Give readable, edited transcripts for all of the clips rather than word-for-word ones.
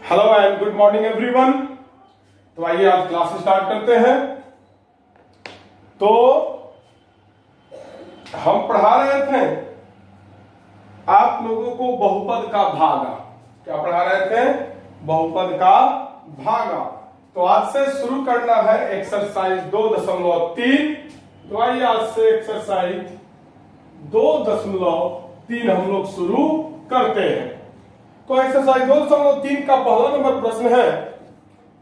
Hello and good morning everyone. तो आइए आज क्लास स्टार्ट करते हैं। तो हम पढ़ा रहे थे आप लोगों को बहुपद का भागा। क्या पढ़ा रहे थे? बहुपद का भागा। तो आज से शुरू करना है एक्सरसाइज 2.3। तो आइए आज से एक्सरसाइज 2.3 हम लोग शुरू करते हैं। तो एक्सरसाइज 2.3 का पहला नंबर प्रश्न है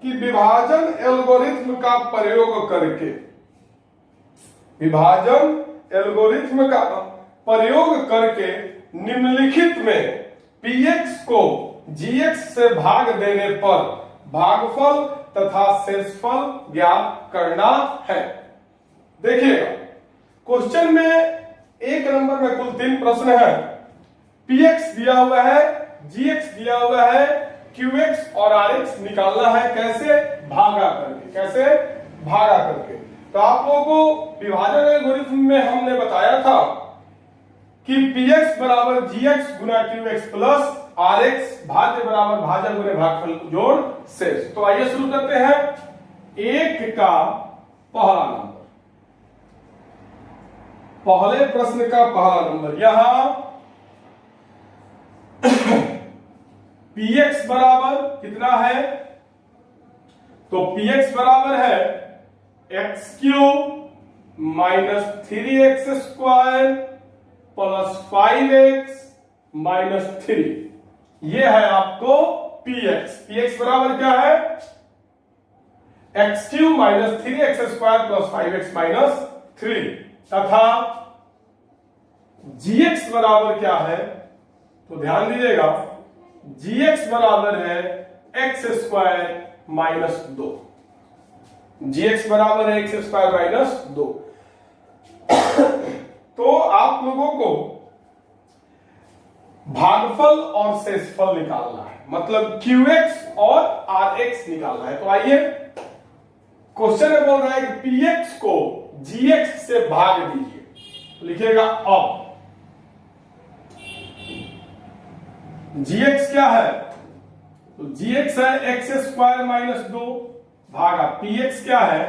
कि विभाजन एल्गोरिथ्म का प्रयोग करके निम्नलिखित में px को gx से भाग देने पर भागफल तथा शेषफल ज्ञात करना है। देखिएगा क्वेश्चन में एक नंबर में कुल 3 प्रश्न है। px दिया हुआ है, gx दिया हुआ है, qx और rx निकालना है। कैसे? भागा करके। तो आप लोगों को विभाजन एल्गोरिथ्म में हमने बताया था कि px बराबर gx गुना qx प्लस rx भाज्य बराबर भाजक गुने भागफल जोड़ शेष। तो आइए शुरू करते हैं। एक का पहला नंबर, पहले प्रश्न का पहला नंबर यहां px बराबर कितना है? तो px बराबर है x³ minus 3x square plus 5x minus 3। ये है आपको px बराबर क्या है? x³ minus 3x square plus 5x minus 3 तथा gx बराबर क्या है? तो ध्यान दीजिएगा gx बराबर है x स्क्वायर माइनस 2। gx बराबर है x स्क्वायर माइनस 2। तो आप लोगों को भागफल और शेषफल निकालना है, मतलब qx और rx निकालना है। तो आइए क्वेश्चन में बोल रहा है कि px को gx से भाग दीजिए। तो लिखिएगा अब gx क्या है? तो gx है x स्क्वायर माइनस 2 भागा px क्या है?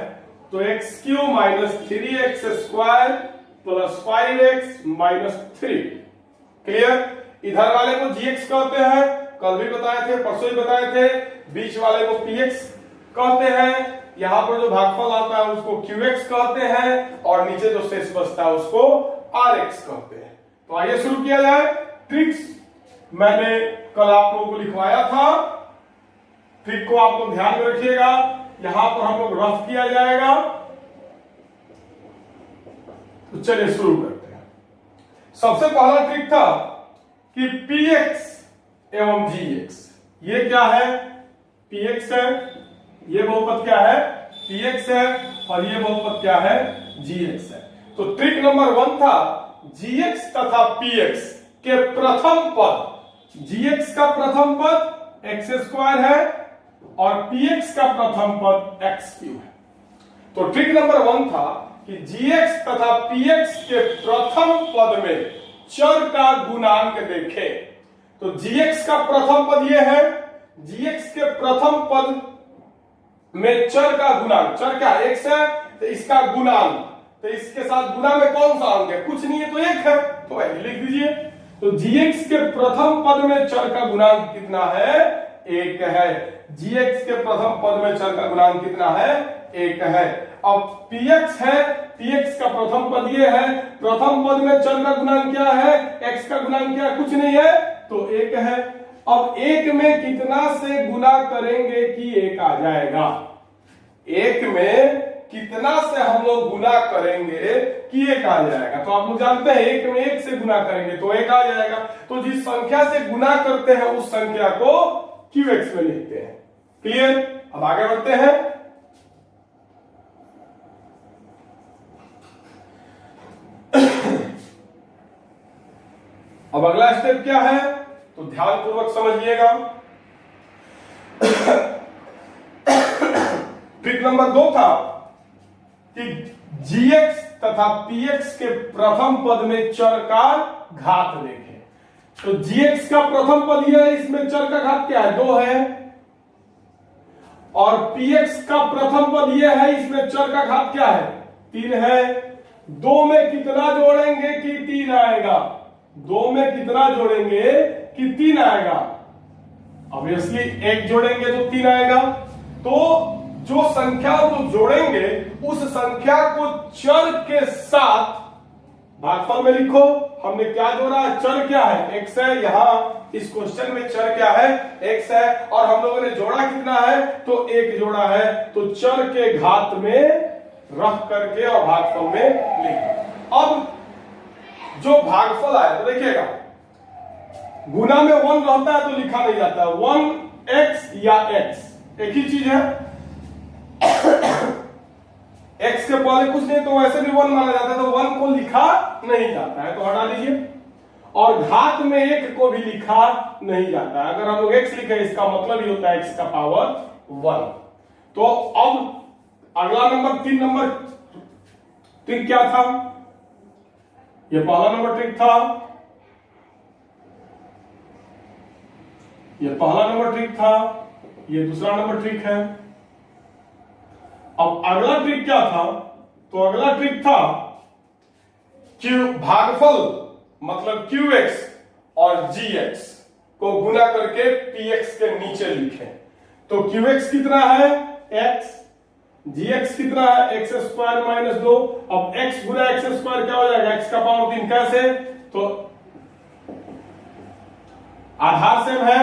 तो x³ minus 3x square plus 5x minus 3। Clear? इधर वाले को gx कहते हैं, कल भी बताए थे, परसों ही बताए थे। बीच वाले को px कहते हैं, यहां पर जो भागफल आता है उसको qx कहते हैं और नीचे जो शेष बचता है उसको rx कहते हैं। तो आइए शुरू किया जाए। ट्रिक्स मैंने कल आप लोगों को लिखवाया था, ट्रिक को आप लोग ध्यान में रखिएगा। यहां पर हम लोग रफ किया जाएगा। तो चलिए शुरू करते हैं। सबसे पहला ट्रिक था कि px एवं gx, ये क्या है? px है, ये बहुपद क्या है? px है और ये बहुपद क्या है? gx है। तो ट्रिक नंबर 1 था gx तथा px के प्रथम पद, gx का प्रथम पद x स्क्वायर है और px का प्रथम पद x³ है। तो ट्रिक नंबर 1 था कि gx तथा px के प्रथम पद में चर का गुणांक देखें। तो gx का प्रथम पद ये है, gx के प्रथम पद में चर का गुणांक, चर क्या x है तो इसका गुणांक, तो इसके साथ गुना में कौन सा अंक है? कुछ नहीं है तो 1 है। तो लिख दीजिए। तो gx के प्रथम पद में चर का गुणांक कितना है? 1 है। gx के प्रथम पद में चर का गुणांक कितना है? 1 है। अब px है, px का प्रथम पद ये है, प्रथम पद में चर का गुणांक क्या है? x का गुणांक क्या? कुछ नहीं है तो 1 है। अब 1 में कितना से गुना करेंगे कि 1 आ जाएगा? 1 में कितना से हम लोग गुना करेंगे कि 1 आ जाएगा? तो आप लोग जानते हैं 1 में 1 से गुना करेंगे तो 1 आ जाएगा। तो जिस संख्या से गुना करते हैं उस संख्या को qx में लिखते हैं। क्लियर? अब आगे बढ़ते हैं। अब अगला स्टेप क्या है? तो ध्यानपूर्वक समझिएगा। ट्रिक नंबर 2 था कि gx तथा px के प्रथम पद में चर का घात देखें। तो gx का प्रथम पद यह है, इसमें चर का घात क्या है? 2 है। और px का प्रथम पद ये है, इसमें चर का घात क्या है 3 है। 2 में कितना जोड़ेंगे कि 3 आएगा, 2 में कितना जोड़ेंगे कि 3 आएगा, ऑब्वियसली 1 जोड़ेंगे तो 3 आएगा। तो जो संख्या को जोड़ेंगे उस संख्या को चर के साथ भागफल में लिखो। हमने क्या जोड़ा, चर क्या है x है, यहां इस क्वेश्चन में चर क्या है x है, और हम लोगों ने जोड़ा कितना है तो 1 जोड़ा है, तो चर के घात में रख करके और भागफल में लिख। अब जो भागफल आया तो देखिएगा, गुना में 1 रहता है तो लिखा नहीं जाता, 1x या x एक ही चीज है। x के पहले कुछ नहीं तो वैसे भी 1 माना जाता है, तो 1 को लिखा नहीं जाता है, तो हटा दीजिए। और घात में 1 को भी लिखा नहीं जाता है। अगर हम लोग x लिखे इसका मतलब ही होता है x का पावर 1। तो अब अगला नंबर 3 नंबर ट्रिक क्या था, ये पहला नंबर ट्रिक था, ये पहला नंबर ट्रिक था, ये दूसरा नंबर ट्रिक है। अब अगला ट्रिक क्या था, तो अगला ट्रिक था कि भागफल मतलब qx और gx को गुना करके px के नीचे लिखें। तो qx कितना है x, gx कितना है x स्क्वायर माइनस 2। अब x गुना x स्क्वायर क्या हो जाएगा, x का पावर 3। कैसे, तो आधार सेम है,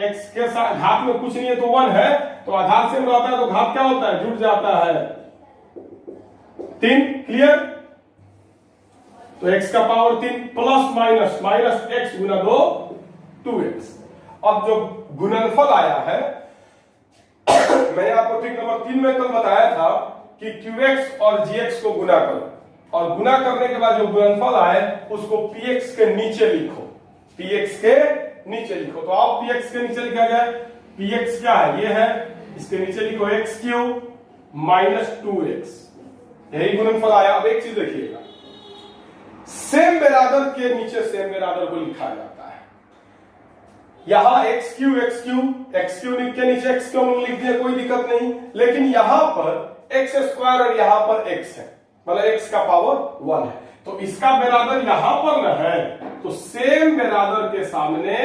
x के साथ घात में कुछ नहीं है तो 1 है, तो आधार सेम रहता है तो घात क्या होता है, जुड़ जाता है 3। क्लियर, तो x का power 3 plus minus minus x गुना 2 2x। अब जो गुणनफल आया है मैंने आपको ट्रिक नंबर 3 में कल बताया था कि qx और gx को गुना करो, और गुना करने के बाद जो गुणनफल आए उसको px के नीचे लिखो, px के नीचे लिखो। तो आप px के नीचे लिखा जाए, px क्या है, ये है, इसके नीचे लिखो x क्यूब माइनस 2x, यही गुणनफल आया। अब एक चीज देखिएगा, सेम बेरादर के नीचे सेम बेरादर को लिखा जाता है। यहां x क्यूब के नीचे x क्यूब लिख दिया, कोई दिक्कत नहीं, लेकिन यहां पर x स्क्वायर और यहां पर x है, मतलब x का पावर 1 है, तो इसका बेरादर यहां पर न है, तो सेम बेरादर के सामने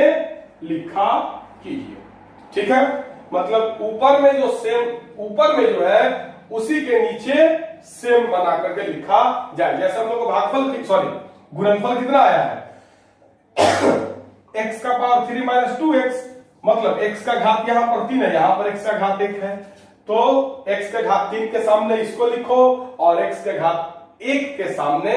लिखा कीजिए। ठीक है, मतलब ऊपर में जो सेम, ऊपर में जो है उसी के नीचे सेम बना करके लिखा जाए। जैसे हम लोग को भागफल सॉरी गुणनफल कितना आया है x का पावर 3 माइनस 2x, मतलब x का घात यहां पर 3 है, यहां पर x का घात 1 है, तो x के घात 3 के सामने इसको लिखो और x के घात 1 के सामने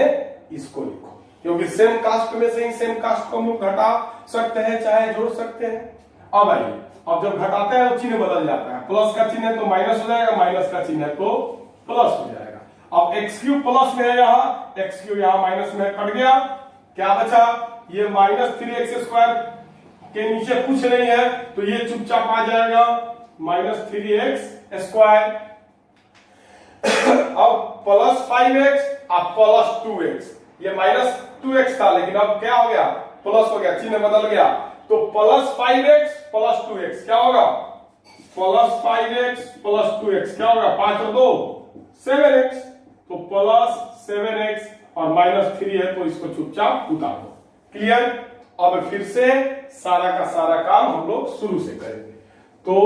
इसको लिखो, क्योंकि सेम कास्ट में से ही सेम कास्ट को हम लोग घटा सकते हैं चाहे जोड़ सकते हैं। अब आइए, अब जब घटाते हैं तो चिन्ह बदल जाता है, प्लस का चिन्ह है तो माइनस हो जाएगा, माइनस का चिन्ह है तो प्लस हो जाएगा। अब x क्यूब प्लस में है, यहां x क्यूब यहां माइनस में कट गया, क्या बचा, ये माइनस 3x स्क्वायर के नीचे कुछ नहीं है तो ये चुपचाप आ जाएगा माइनस 3x स्क्वायर। अब प्लस 5x अब प्लस 2x, ये माइनस 2x था लेकिन अब क्या हो गया, प्लस हो गया, चिन्ह बदल गया, तो प्लस 5x प्लस 2x क्या होगा, प्लस 5x प्लस 2x क्या होगा, 5 और 2 7x, तो प्लस 7x और माइनस 3 है तो इसको चुपचाप उतार दो। क्लियर, अब फिर से सारा का सारा काम हम लोग शुरू से करेंगे। तो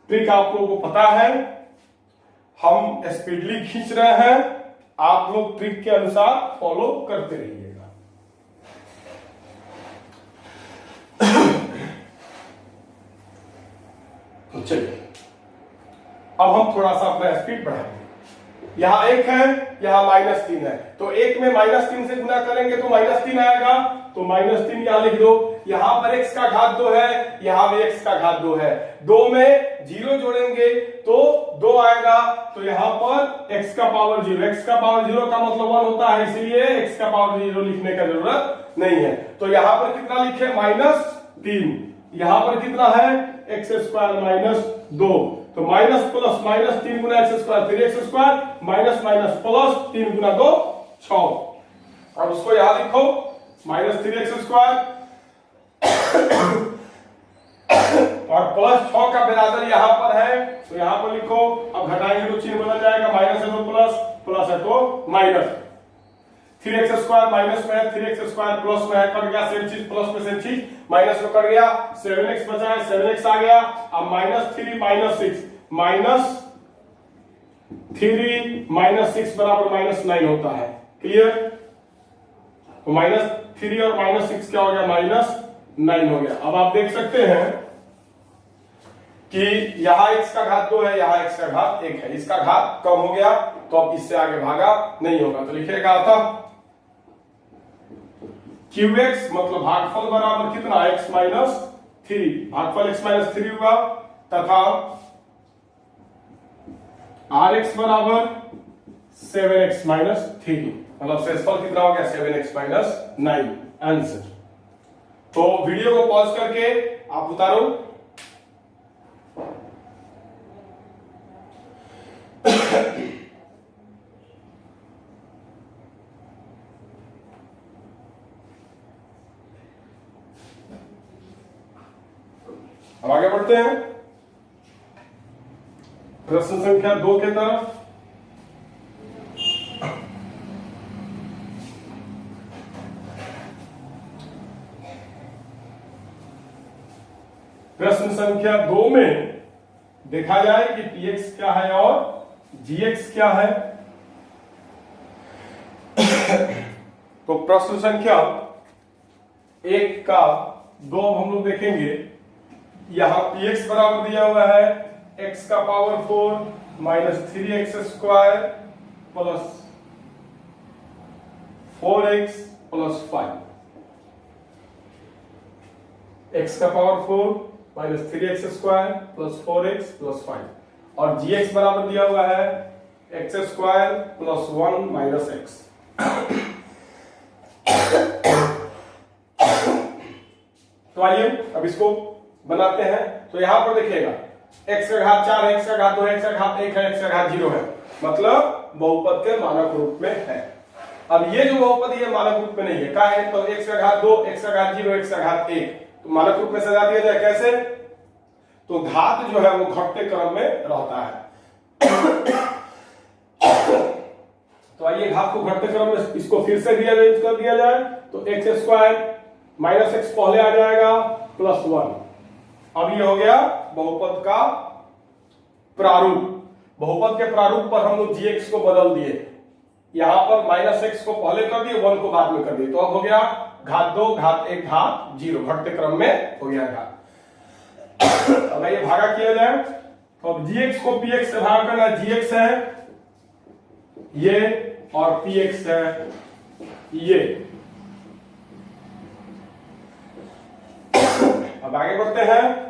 ट्रिक आप लोगों को पता है, हम स्पीडली खींच रहे हैं, आप लोग ट्रिक के अनुसार फॉलो करते रहिएगा। तो चलिए अब हम थोड़ा सा अपना स्पीड बढ़ाएंगे। यहां 1 है, यहां माइनस 3 है, तो 1 में माइनस 3 से गुना करेंगे तो माइनस 3 आएगा, तो माइनस 3 यहां लिख दो। यहां पर x का घात 2 है, यहां भी x का घात 2 है, 2 में 0 जोड़ेंगे तो 2 आएगा, तो यहां पर x का पावर 0, x का पावर 0 का मतलब 1 होता है, इसलिए x का पावर 0 लिखने का जरूरत नहीं है। तो यहां पर कितना लिखे, माइनस 3, यहां पर कितना है x स्क्वायर माइनस 2, तो माइनस प्लस माइनस 3 गुना x square 3x square minus minus plus 3 गुना 2 6। अब उसको यहां लिखो माइनस 3x स्क्वायर और प्लस 6 का बराबर यहां पर है तो यहां पर लिखो, अब घटाएंगे तो चिन्ह बदल जाएगा, माइनस है तो प्लस, प्लस है तो माइनस। 3x² माइनस में है, 3x² प्लस में है, कट गया सेम चीज, प्लस में सेम चीज, माइनस में कट गया, 7x बचा है, 7x आ गया। अब -3 -6, -3 -6 बराबर -9 होता है। क्लियर? तो -3 और -6 क्या हो गया, -9 हो गया। अब आप देख सकते हैं कि यहां x का घात 2 है, यहां x का घात 1 है, इसका घात कम हो गया, तो अब इससे आगे भागा नहीं होगा। तो लिखेगा था QX मतलब भागफल बराबर कितना, x - 3, भागफल x - 3 हुआ, तथा RX बराबर 7x - 3, मतलब शेषफल कितना हो गया, 7x - 9 आंसर। तो वीडियो को पॉज करके आप उतारो। अब आगे बढ़ते हैं प्रश्न संख्या 2 के तरफ। प्रश्न संख्या 2 में देखा जाए कि px क्या है और gx क्या है। तो प्रश्न संख्या 1 का 2 हम लोग देखेंगे। यहां px बराबर दिया हुआ है x का power 4 -3x² plus 4x plus 5, x का power 4 -3x² plus 4x plus 5, और gx बराबर दिया हुआ है x² प्लस 1 माइनस x। तो आइए अब इसको बनाते हैं। तो यहां पर देखिएगा x का घात 4 है, x का घात 2 है, x का घात 1 है, x का घात 0 है, मतलब बहुपद के मानक रूप में है। अब ये जो बहुपद ये मानक रूप में नहीं है, क्या है, तो x का घात 2, x का घात 0, x का घात 1, तो मानक रूप में सजा दिया जाए कैसे, तो घात जो है वो घटते क्रम में रहता है। तो आइए घात को घटते क्रम में इसको फिर से रीअरेंज कर दिया जाए। तो x² माइनस x पहले आ जाएगा प्लस 1। अब ये हो गया बहुपद का प्रारूप। बहुपद के प्रारूप पर हम लोग gx को बदल दिए, यहां पर -x को पहले कर दिए, 1 को बाद में कर दिए, तो अब हो गया घात 2 घात 1 घात 0, घटते क्रम में हो गया घात। अब ये भागा किया जाए, तो अब gx को px से भाग करना, gx है ये और px है ये। अब आगे बढ़ते हैं,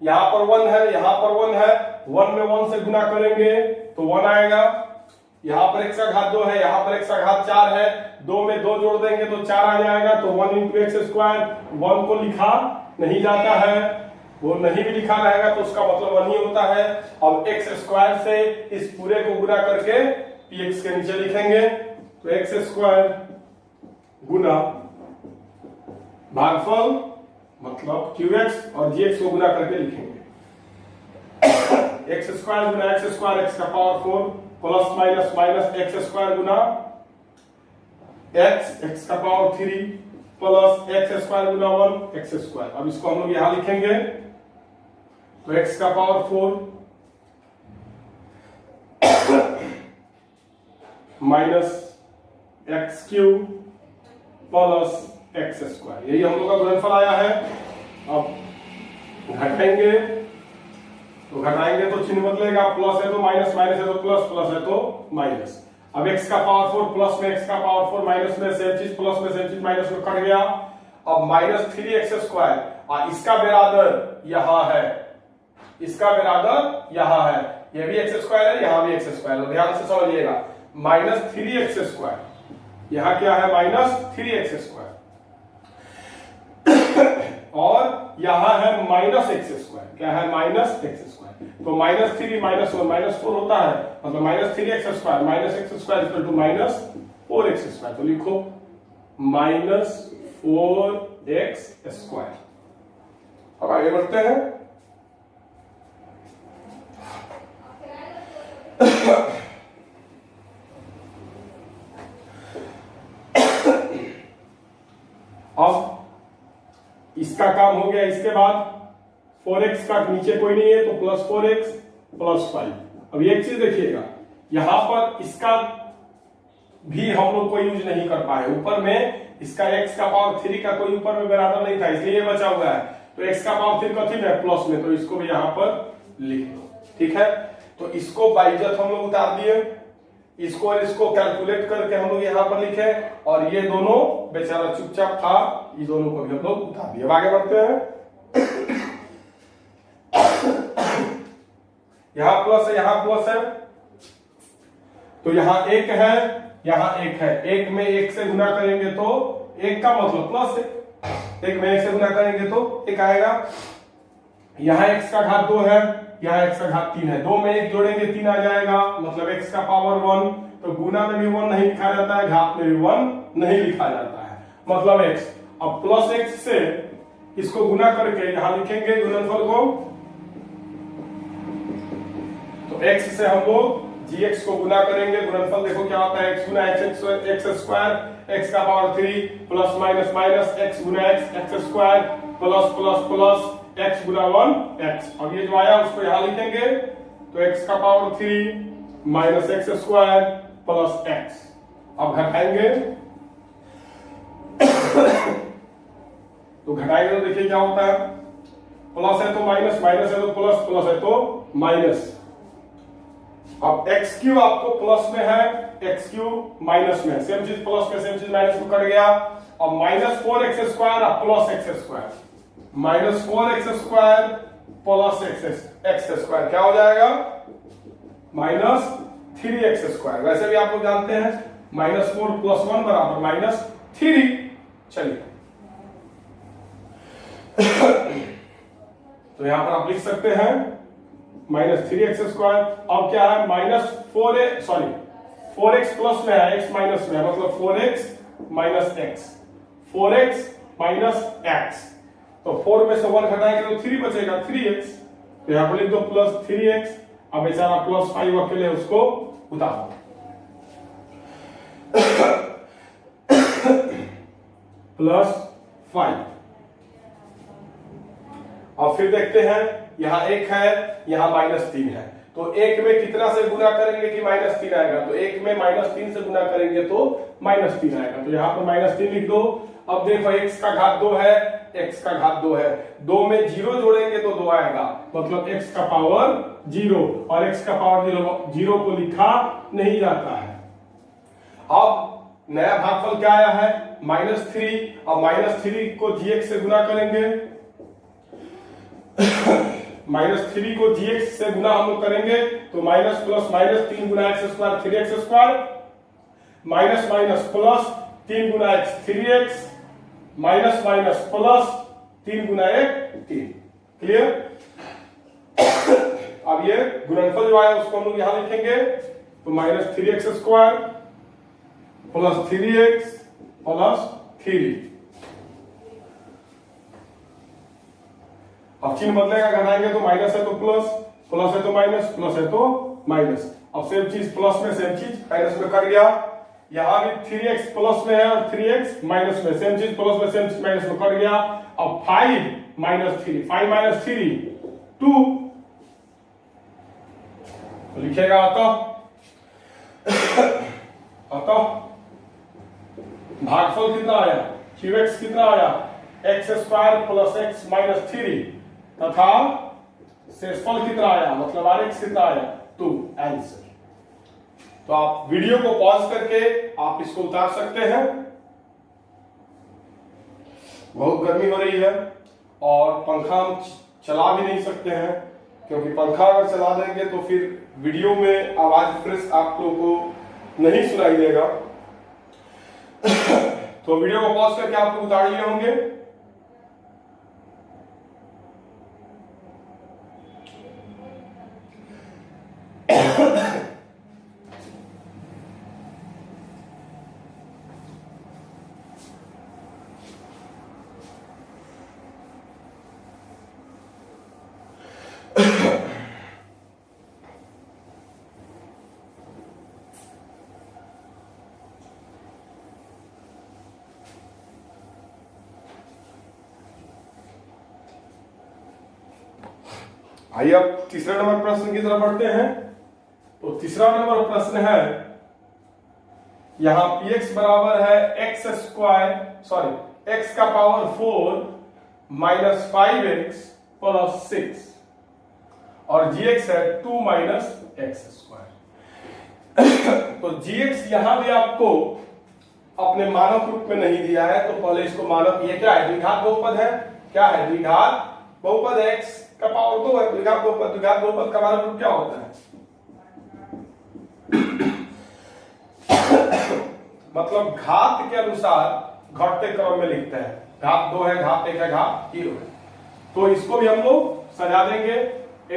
यहां पर 1 है, यहां पर 1 है, 1 में 1 से गुना करेंगे तो 1 आएगा। यहां पर x का घात 2 है, यहां पर x का घात 4 है, 2 में 2 जोड़ देंगे तो 4 आ जाएगा। तो 1 × x², 1 को लिखा नहीं जाता है, वो नहीं भी लिखा रहेगा तो उसका मतलब 1 ही होता है। अब x² से इस पूरे को गुना करके px के नीचे लिखेंगे, तो x² गुना भागफल मतलब qx और gx को गुना करके लिखेंगे। x² गुना x², x का power 4 plus minus minus x² गुना x का पावर 3 प्लस x² गुना 1 x²। अब इसको हम लोग यहां लिखेंगे, तो x का power 4 minus x³ plus x², यही हम लोग का गुणनफल आया है। अब घटाएंगे तो घटाएंगे तो चिन्ह बदलेगा, प्लस है तो माइनस, माइनस है तो प्लस, प्लस है तो माइनस। अब x का पावर 4 प्लस में x का पावर 4 माइनस में सेम चीज, प्लस में सेम चीज, माइनस में कट गया। अब -3x² और इसका बेरादर यहां है, इसका बेरादर यहां है, यह भी x² है, यहां भी x² है, ध्यान से समझिएगा। -3x², यहां क्या है, -3x² और यहां है -x², क्या है, -x²। तो -3 -1 -4 होता है, मतलब -3x² -x² equal to -4x²। तो लिखो -4x²। अब आगे बढ़ते हैं। इसका काम हो गया। इसके बाद 4x का नीचे कोई नहीं है तो प्लस 4x प्लस 5। अब एक चीज देखिएगा, यहां पर इसका भी हम लोग कोई यूज नहीं कर पाए। ऊपर में इसका x का पावर 3 का कोई ऊपर में बराबर नहीं था, इसलिए ये बचा हुआ है। तो x का पावर 3 कथी में प्लस में, तो इसको भी यहां पर लिख दो। ठीक है, तो इसको बाइज्जत हम लोग उतार दिए, इसको और इसको कैलकुलेट करके हम लोग यहां पर लिखे, और ये दोनों बेचारा चुपचाप था, ये दोनों को भी हम लोग उतार दिए। आगे बढ़ते हैं। यहां प्लस है, यहां प्लस है, तो यहां एक है, यहां एक है। एक में एक से गुना करेंगे तो एक का मतलब प्लस है, एक में एक से गुना करेंगे तो एक आएगा। यहां x का घात 2 है, यहां x का घात 3 है, 2 में एक जोड़ेंगे 3 आ जाएगा, मतलब x का पावर 1। तो गुना में भी 1 नहीं लिखा जाता है, घात में भी 1 नहीं लिखा जाता है, मतलब x। अब प्लस x से इसको गुना करके यहां लिखेंगे गुणनफल को, तो x से हम लोग gx को गुना करेंगे। गुणनफल देखो क्या होता है, x गुना x स्क्वायर, x का power 3 plus minus minus x गुना x square plus plus plus x गुना 1 x। अब ये जो आया उसको यहां लिखेंगे, तो x का power 3 minus x square plus x। अब घटाएंगे तो घटाएंगे तो देखिए क्या होता है, प्लस है तो माइनस, माइनस है तो प्लस, प्लस है तो माइनस। अब एक्स क्यू आपको प्लस में है, एक्स क्यू माइनस में, सेम चीज प्लस में सेम चीज माइनस में कट गया। अब माइनस 4x स्क्वायर और plus x square, minus 4x square plus x square क्या हो जाएगा, माइनस 3x स्क्वायर। वैसे भी आप लोग जानते हैं माइनस 4 प्लस 1 बराबर माइनस 3। चलिए तो यहां पर आप लिख सकते हैं माइनस 3x स्क्वायर। अब क्या है, माइनस 4x प्लस में है, x माइनस में है, मतलब 4x minus x, 4x minus x। तो 4 में से 1 घटाएंगे तो 3 बचेगा, 3x। तो यहां पर लिख दो प्लस 3x। अब बेचारा प्लस 5 अकेले, उसको उतारो। प्लस 5। अब फिर देखते हैं, यहां 1 है, यहां माइनस 3 है, तो 1 में कितना से गुना करेंगे कि माइनस 3 आएगा, तो 1 में माइनस 3 से गुना करेंगे तो माइनस 3 आएगा। तो यहां पर माइनस 3 लिख दो। अब देखो x का घात 2 है, x का घात 2 है, 2 में 0 जोड़ेंगे तो 2 आएगा, मतलब x का पावर 0, और x का पावर 0 को लिखा नहीं जाता है। अब नया भागफल क्या आया है, माइनस 3। अब माइनस 3 को gx से गुना करेंगे, माइनस 3 को gx से गुना हम लोग करेंगे तो माइनस प्लस माइनस 3 गुना x square 3x square, minus minus plus 3 गुना x 3x, minus minus plus 3 गुना 1 3। क्लियर। अब ये गुणनफल जो आया उसको हम लोग यहां लिखेंगे, तो minus 3x square plus 3x plus 3। अब चिन्ह बदलेगा, घटाएंगे तो माइनस है तो प्लस, प्लस है तो माइनस, प्लस है तो माइनस। अब सेम चीज प्लस में सेम चीज माइनस में कट गया। यहां भी 3x प्लस में है और 3x माइनस में, सेम चीज प्लस में सेम चीज माइनस में कट गया। अब 5 माइनस 3, 5 माइनस 3 2, तो लिखेगा अतः भागफल कितना आया, qx कितना आया, x square plus x minus 3, तथा शेषफल कितना आया, मतलब rx कितना आया 2। आंसर। तो आप वीडियो को पॉज करके आप इसको उतार सकते हैं। बहुत गर्मी हो रही है और पंखा हम चला भी नहीं सकते हैं, क्योंकि पंखा अगर चला देंगे तो फिर वीडियो में आवाज फ्रेश आप लोगों को नहीं सुनाई देगा। तो वीडियो को पॉज करके आप लोग उतार लिए होंगे। आइए अब तीसरे नंबर प्रश्न की तरफ बढ़ते हैं। तो तीसरा नंबर प्रश्न है, यहां px बराबर है एक्स स्क्वायर सॉरी एक्स का पावर 4 माइनस 5x प्लस 6 और gx है 2 माइनस एक्स स्क्वायर। तो gx यहां भी आपको अपने मानक रूप में नहीं दिया है, तो पहले इसको मानक, ये क्या है, द्विघात बहुपद है। क्या है, द्विघात बहुपद है, x का पावर 2 है, द्विघात बहुपद का मानक रूप क्या होता है? मतलब घात के अनुसार घटते क्रम में लिखते हैं। घात 2 है, घात 1 है, घात 0 है। तो इसको भी हम लोग सजा देंगे,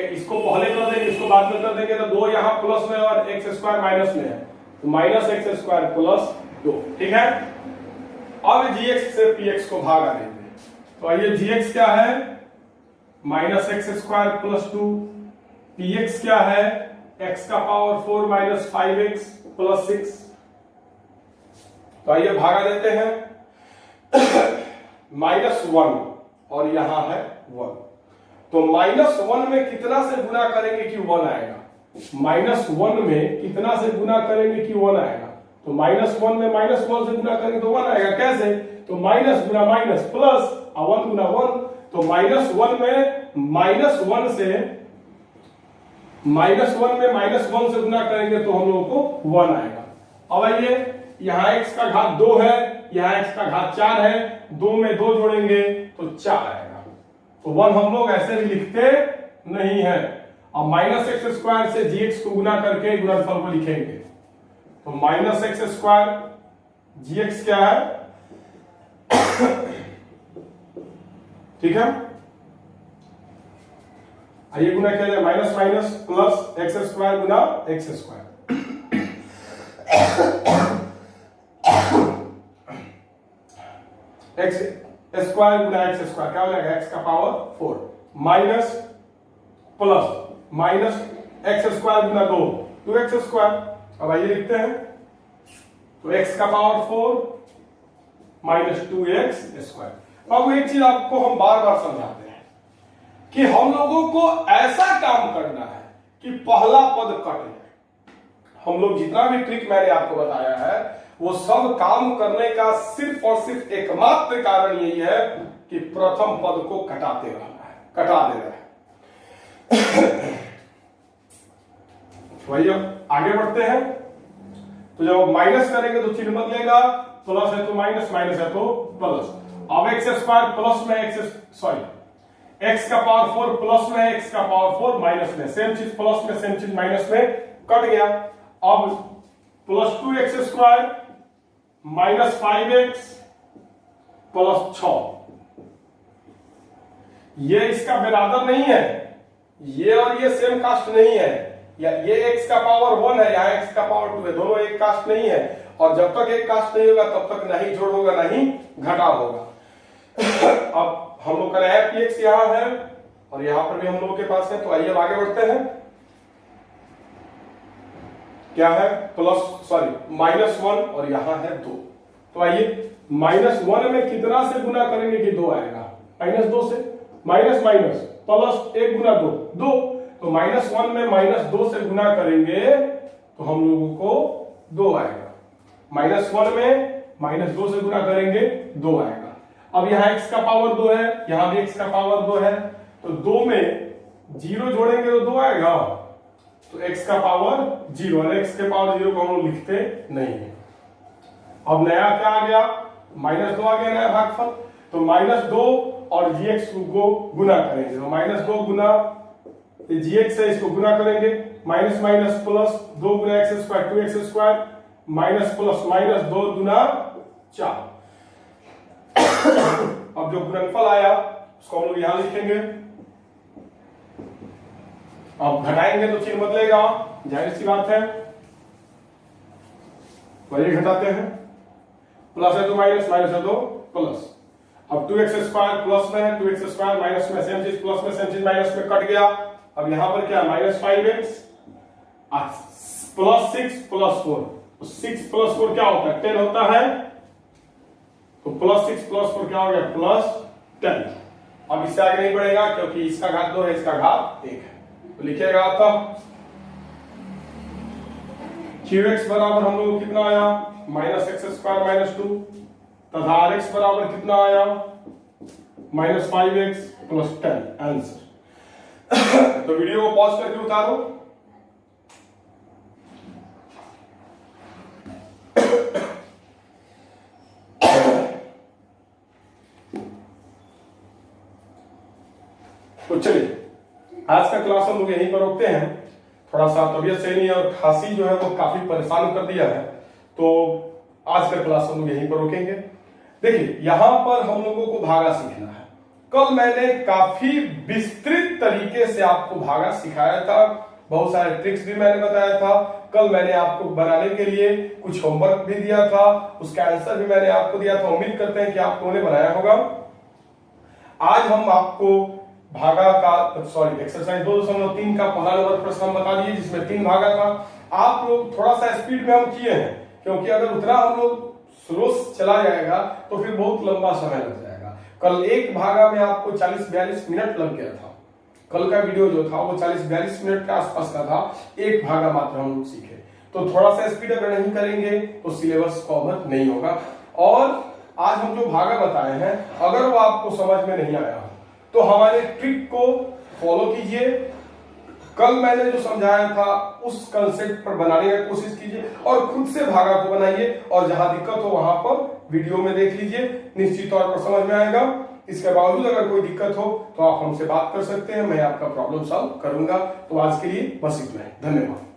इसको पहले कर देंगे, इसको बाद में कर देंगे। तो 2 यहाँ प्लस में और एक्स स्क्वायर माइनस में है, तो माइनस एक्स स्क्वायर प्लस 2, ठीक है। अब gx से px को भागा देंगे, तो आइए gx क्या है, minus x square plus 2, px क्या है, x का पावर 4 माइनस 5x प्लस 6। तो आइए भागा देते हैं, -1 और यहां है 1, तो -1 में कितना से गुना करेंगे कि 1 आएगा? -1 में कितना से गुना करेंगे कि 1 आएगा? तो -1 में -1 से गुना करेंगे तो 1 आएगा। कैसे? तो माइनस गुना माइनस प्लस और 1 गुना 1, तो -1 में -1 से गुना करेंगे तो हम लोगों को 1 आएगा। अब आइए, यहाँ x का घात 2 है, यहाँ x का घात 4 है, 2 में 2 जोड़ेंगे तो 4 आएगा। तो 1 हम लोग ऐसे भी लिखते नहीं है। अब माइनस एक्स स्क्वायर से gx को गुना करके गुणनफल को लिखेंगे, तो माइनस एक्स स्क्वायर gx क्या है, ठीक है। आइए गुना किया जाए, minus minus plus x square गुना एक्स स्क्वायर, एक्स स्क्वायर गुना एक्स स्क्वायर क्या हो जाएगा, एक्स का power 4 minus plus minus x square गुना 2 एक्स स्क्वायर। अब आइए लिखते हैं, तो x का पावर 4 माइनस 2x स्क्वायर। अब एक चीज आपको हम बार बार समझाते हैं कि हम लोगों को ऐसा काम करना है कि पहला पद कट जाए। हम लोग जितना भी ट्रिक मैंने आपको बताया है वो सब काम करने का सिर्फ और सिर्फ एकमात्र कारण यही है कि प्रथम पद को कटाते रहना है, कटा देना है। वही अब आगे बढ़ते हैं, तो जब माइनस करेंगे तो चिन्ह बदलेगा, प्लस है तो माइनस, माइनस है तो प्लस। अब एक्स स्क्वायर प्लस में एक्स का पावर 4 प्लस में एक्स का पावर 4 माइनस में, सेम चीज प्लस में सेम चीज माइनस में कट गया। अब plus 2x square minus 5x plus 6, ये इसका बराबर नहीं है, ये और ये सेम कास्ट नहीं है, या ये x का पावर 1 है, यहाँ x का पावर 2 है, दोनों एक कास्ट नहीं है। और जब तक एक कास्ट नहीं होगा तब तक नहीं जोड़ होगा नहीं घटाव होगा। अब हम लोग का नया px यहां है और यहां पर भी हम लोगों के पास है, तो आइए आगे बढ़ते हैं। क्या है, प्लस -1 और यहां है 2। तो आइए -1 में कितना से गुना करेंगे कि 2 आएगा, -2 से, माइनस माइनस प्लस 1 गुना 2 तो -1 में -2 से गुना करेंगे तो हम लोगों को 2 आएगा। -1 में -2 से गुना करेंगे 2 आएगा। अब यहाँ x का पावर 2 है, यहाँ भी x का पावर 2 है, तो 2 में 0 जोड़ेंगे तो 2 आएगा, तो x का पावर 0, और x के पावर 0 को हम लोग लिखते नहीं है। अब नया क्या आ गया, -2 आ गया नया भागफल, तो -2 और gx को गुना करेंगे, तो -2 गुना gx है, इसको गुना करेंगे, माइनस माइनस प्लस 2 गुना x square 2x square minus plus minus 2 गुना 4। अब जो गुणनफल आया उसको हम लोग यहां लिखेंगे। अब घटाएंगे तो चिन्ह बदलेगा, जाहिर सी बात है, वही घटाते हैं, प्लस है तो माइनस, माइनस है तो प्लस। अब 2x स्क्वायर प्लस में है, 2x स्क्वायर माइनस में, सेम चीज प्लस में सेम चीज माइनस में कट गया। अब यहां पर क्या, -5x प्लस 6 प्लस 4, 6 प्लस 4 क्या होता है, 10 होता है, तो +6 + 4 क्या हो गया, +10। अब इससे आगे नहीं बढ़ेगा क्योंकि इसका घात 2 है, इसका घात 1 है। तो लिखिएगा आपका QX बराबर हम लोग कितना आया -x² -2 तथा RX बराबर कितना आया -5x + 10 आंसर। तो वीडियो को पॉज करके उतारो। तो चलिए आज का क्लास हम लोग यहीं पर रोकते हैं। थोड़ा सा तबीयत सही नहीं है और खांसी जो है वो काफी परेशान कर दिया है, तो आज का क्लास हम लोग यहीं पर रोकेंगे। देखिए यहां पर हम लोगों को भागा सीखना है। कल मैंने काफी विस्तृत तरीके से आपको भागा सिखाया था, बहुत सारे ट्रिक्स भी मैंने बताया था। कल मैंने आपको बनाने के लिए कुछ होमवर्क भी दिया था, उसका आंसर भी मैंने आपको दिया था। उम्मीद करते हैं कि आप लोगों ने बनाया होगा। आज हम आपको भागा का एक्सरसाइज 2.3 का पहला नंबर प्रश्न हम बता दिए, जिसमें 3 भागा था। आप लोग थोड़ा सा स्पीड में हम किए हैं, क्योंकि अगर उतना हम लोग स्लो चला जाएगा तो फिर बहुत लंबा समय लग जाएगा। कल एक भागा में आपको 40-42 मिनट लग गया था। कल का वीडियो जो था वो 40-42 मिनट के आसपास का था, एक भागा मात्र हम लोग सीखे। तो थोड़ा सा स्पीड अगर नहीं करेंगे तो सिलेबस कवर नहीं होगा। और आज हम जो भागा बताए हैं, अगर वो आपको समझ में नहीं आया तो हमारे ट्रिक को फॉलो कीजिए। कल मैंने जो समझाया था उस कंसेप्ट पर बनाने की कोशिश कीजिए और खुद से भागा को बनाइए, और जहां दिक्कत हो वहां पर वीडियो में देख लीजिए, निश्चित तौर पर समझ में आएगा। इसके बावजूद अगर कोई दिक्कत हो तो आप हमसे बात कर सकते हैं, मैं आपका प्रॉब्लम सॉल्व करूंगा। तो आज के लिए बस इतना ही, धन्यवाद।